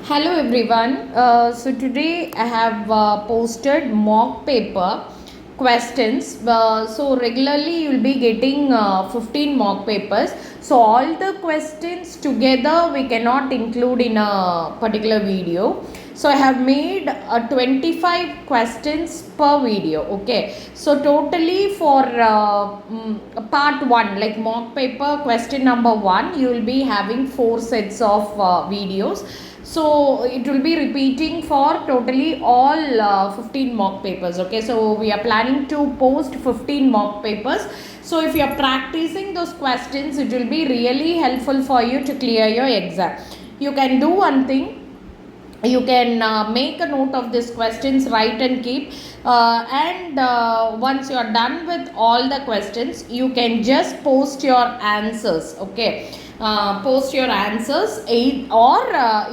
Hello everyone. So today I have posted mock paper questions. So regularly you will be getting 15 mock papers. So all the questions together we cannot include in a particular video. So I have made 25 questions per video. Okay. So totally for part 1, like mock paper question number 1, you will be having 4 sets of videos. So it will be repeating for totally all 15 mock papers. Okay, so we are planning to post 15 mock papers. So if you are practicing those questions, it will be really helpful for you to clear your exam. You can do one thing. You can make a note of these questions, write and keep, and once you are done with all the questions, you can just post your answers. Okay, post your answers, or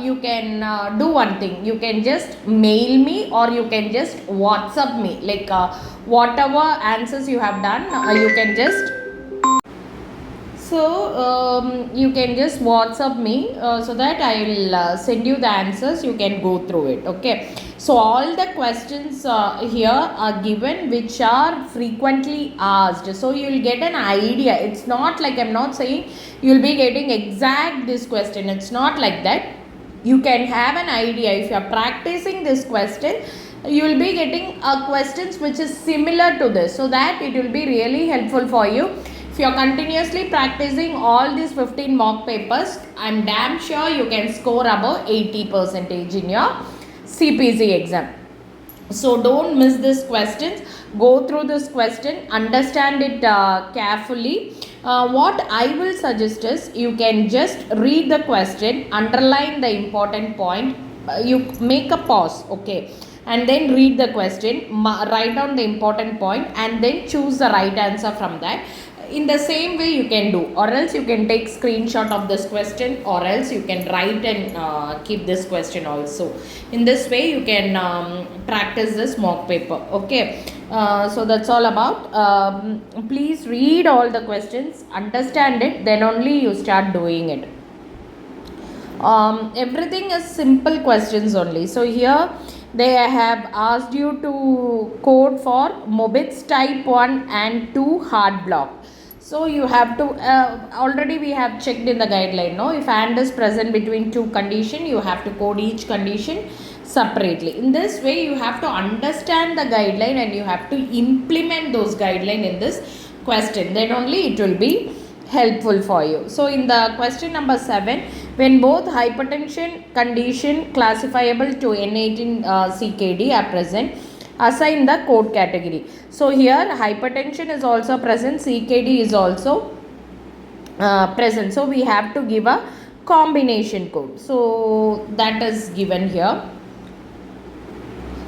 you can do one thing. You can just mail me, or you can just WhatsApp me, like whatever answers you have done, you can just you can just WhatsApp me, so that I will send you the answers. You can go through it. Okay. So all the questions here are given which are frequently asked. So you will get an idea. It's not like I'm not saying you will be getting exact this question. It's not like that. You can have an idea. If you are practicing this question, you will be getting questions which is similar to this, so that it will be really helpful for you. If you are continuously practicing all these 15 mock papers, I'm damn sure you can score above 80% in your CPC exam. So don't miss this questions. Go through this question, understand it carefully. What I will suggest is, you can just read the question, underline the important point, you make a pause, okay, and then read the question, write down the important point, and then choose the right answer from that. In the same way you can do, or else you can take screenshot of this question, or else you can write and keep this question also. In this way you can practice this mock paper. Okay, so that's all about. Please read all the questions, understand it, then only you start doing it. Everything is simple questions only. So here they have asked you to code for Mobits type 1 and 2 hard block. So you have to, already we have checked in the guideline, no? If and is present between two condition, you have to code each condition separately. In this way, you have to understand the guideline and you have to implement those guidelines in this question. Then only it will be helpful for you. So in the question number 7, when both hypertension condition classifiable to N18 CKD are present, assign the code category. So here hypertension is also present, CKD is also present. So we have to give a combination code. So that is given here.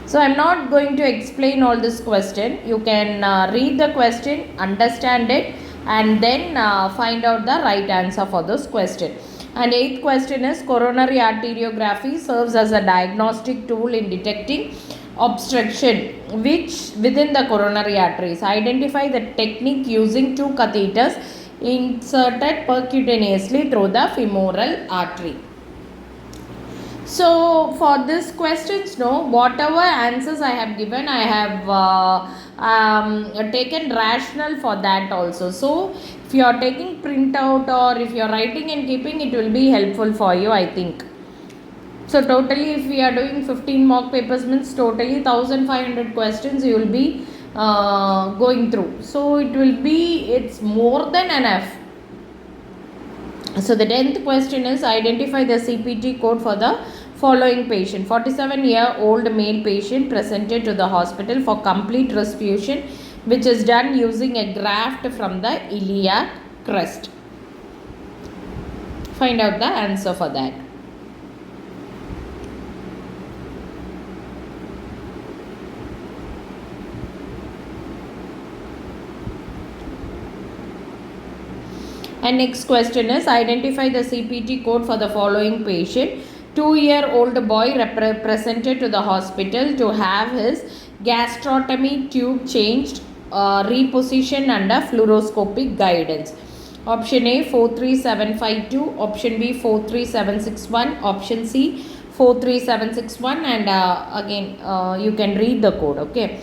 So I am not going to explain all this question. You can read the question, understand it, and then find out the right answer for this question. And 8th question is, coronary arteriography serves as a diagnostic tool in detecting obstruction which within the coronary arteries. Identify the technique using two catheters inserted percutaneously through the femoral artery. So for this questions, no, whatever answers I have given, I have taken rational for that also. So if you are taking printout, or if you are writing and keeping, it will be helpful for you, I think. So totally, if we are doing 15 mock papers, means totally 1500 questions you will be going through. So it's more than enough. So the 10th question is, identify the CPT code for the following patient. 47-year-old male patient presented to the hospital for complete resuscitation, which is done using a graft from the iliac crest. Find out the answer for that. And next question is, identify the CPT code for the following patient. 2-year-old boy presented to the hospital to have his gastrotomy tube changed, repositioned under fluoroscopic guidance. Option A 43752, option B 43761, option C 43761, and again you can read the code. Okay.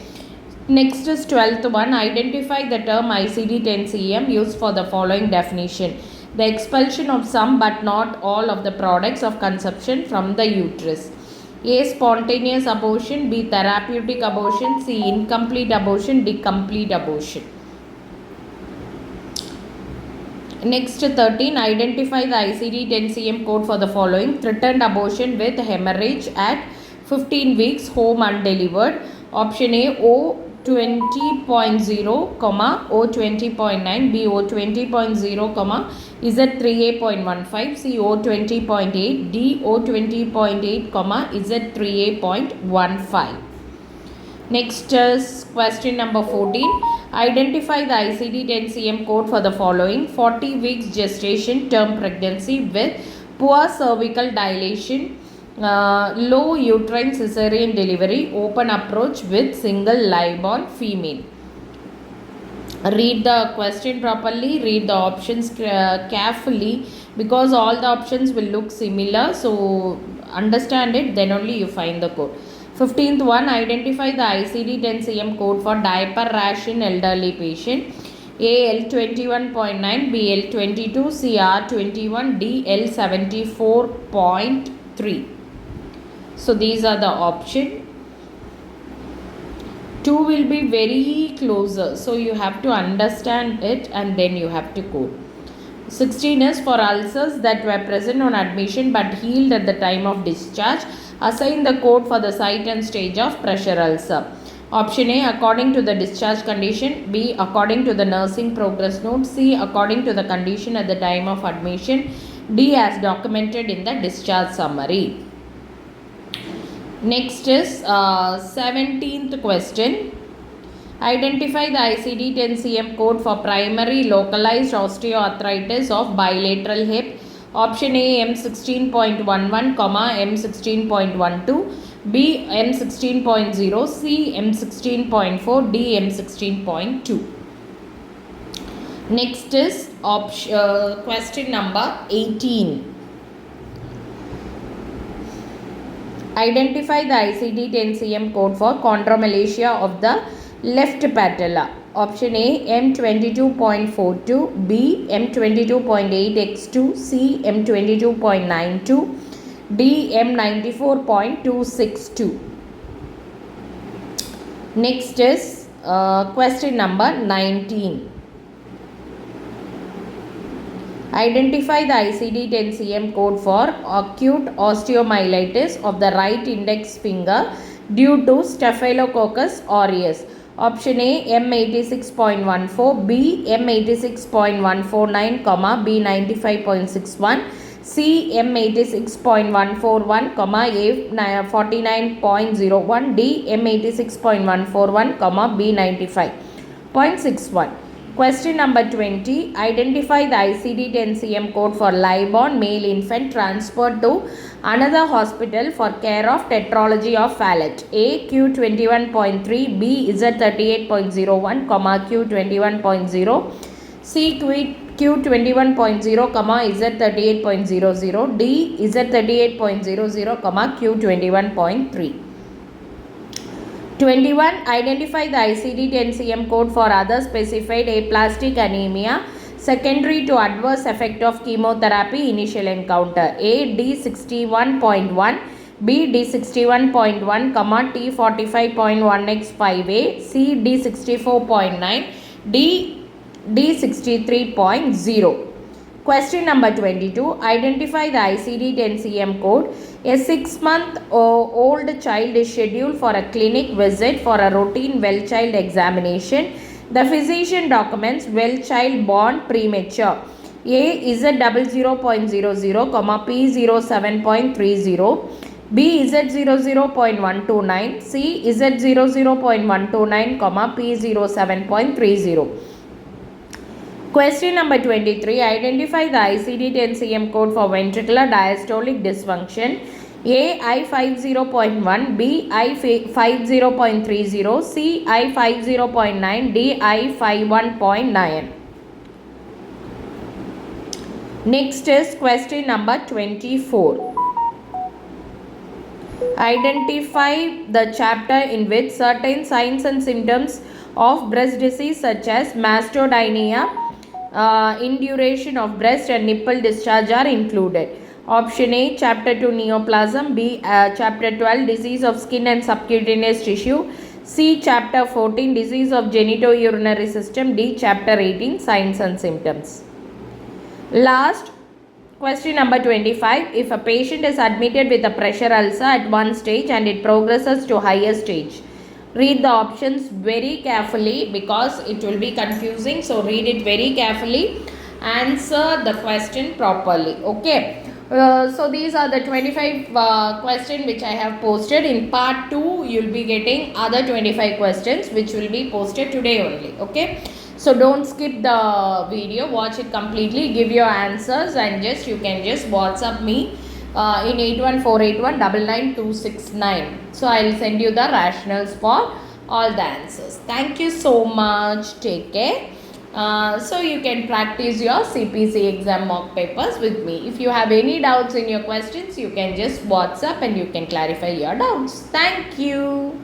Next is 12th one. Identify the term ICD-10-CM used for the following definition: the expulsion of some but not all of the products of conception from the uterus. A. Spontaneous abortion. B. Therapeutic abortion. C. Incomplete abortion. D. Complete abortion. Next 13. Identify the ICD-10-CM code for the following: threatened abortion with hemorrhage at 15 weeks, home undelivered. Option A, O20.0, O20.9, B, O20.0, Z3A.15, C, O20.8, D, O20.8, Z3A.15. Next is question number 14. Identify the ICD-10-CM code for the following: 40 weeks gestation, term pregnancy with poor cervical dilation, low uterine cesarean delivery, open approach with single live-born female. Read the question properly, read the options carefully, because all the options will look similar. So understand it, then only you find the code. 15th one. Identify the ICD-10-CM code for diaper rash in elderly patient. A. L21.9, B. L22, C. R21, D. L74.3. So these are the option. 2 will be very closer, so you have to understand it and then you have to code. 16 is for ulcers that were present on admission but healed at the time of discharge. Assign the code for the site and stage of pressure ulcer. Option A, according to the discharge condition. B, according to the nursing progress note. C, according to the condition at the time of admission. D, as documented in the discharge summary. Next is 17th question. Identify the ICD-10-CM code for primary localized osteoarthritis of bilateral hip. Option A, M16.11, M16.12, B, M16.0, C, M16.4, D, M16.2. Next is question number 18. Identify the ICD-10-CM code for chondromalacia of the left patella. Option A, M22.42, B, M22.8x2, C, M22.92, D, M94.262. Next is question number 19. Identify the ICD-10-CM code for acute osteomyelitis of the right index finger due to Staphylococcus aureus. Option A, M86.14, B, M86.149, B, 95.61, C, M86.141, A, 49.01, D, M86.141, B, 95.61. Question number 20. Identify the ICD-10-CM code for live-born male infant transferred to another hospital for care of tetralogy of Fallot. A, Q21.3, B, Z38.01, Q21.0, C, Q21.0, Z38.00, D, Z38.00, Q21.3. 21. Identify the ICD-10-CM code for other specified aplastic anemia secondary to adverse effect of chemotherapy initial encounter. A, D61.1, B, D61.1, T45.1x5A, C, D64.9, D, D63.0. Question number 22. Identify the ICD-10-CM code. A 6-month-old child is scheduled for a clinic visit for a routine well child examination. The physician documents well child born premature. A, Z00.00, P07.30, B, Z00.129, C, Z00.129, P07.30. Question number 23. Identify the ICD-10-CM code for ventricular diastolic dysfunction. A, I50.1, B, I50.30, C, I50.9, D, I51.9. Next is question number 24. Identify the chapter in which certain signs and symptoms of breast disease such as mastodynia, induration of breast and nipple discharge are included. Option A, Chapter 2 Neoplasm. B, Chapter 12 Disease of Skin and Subcutaneous Tissue. C, Chapter 14 Disease of Genitourinary System. D, Chapter 18 Signs and Symptoms. Last, question number 25. If a patient is admitted with a pressure ulcer at one stage and it progresses to higher stage, read the options very carefully because it will be confusing. So read it very carefully. Answer the question properly. Okay. So these are the 25 questions which I have posted. In part 2, you will be getting other 25 questions which will be posted today only. Okay. So don't skip the video, watch it completely, give your answers, and you can just WhatsApp me in 81481999269. So I'll send you the rationals for all the answers. Thank you so much. Take care. So you can practice your CPC exam mock papers with me. If you have any doubts in your questions, you can just WhatsApp and you can clarify your doubts. Thank you.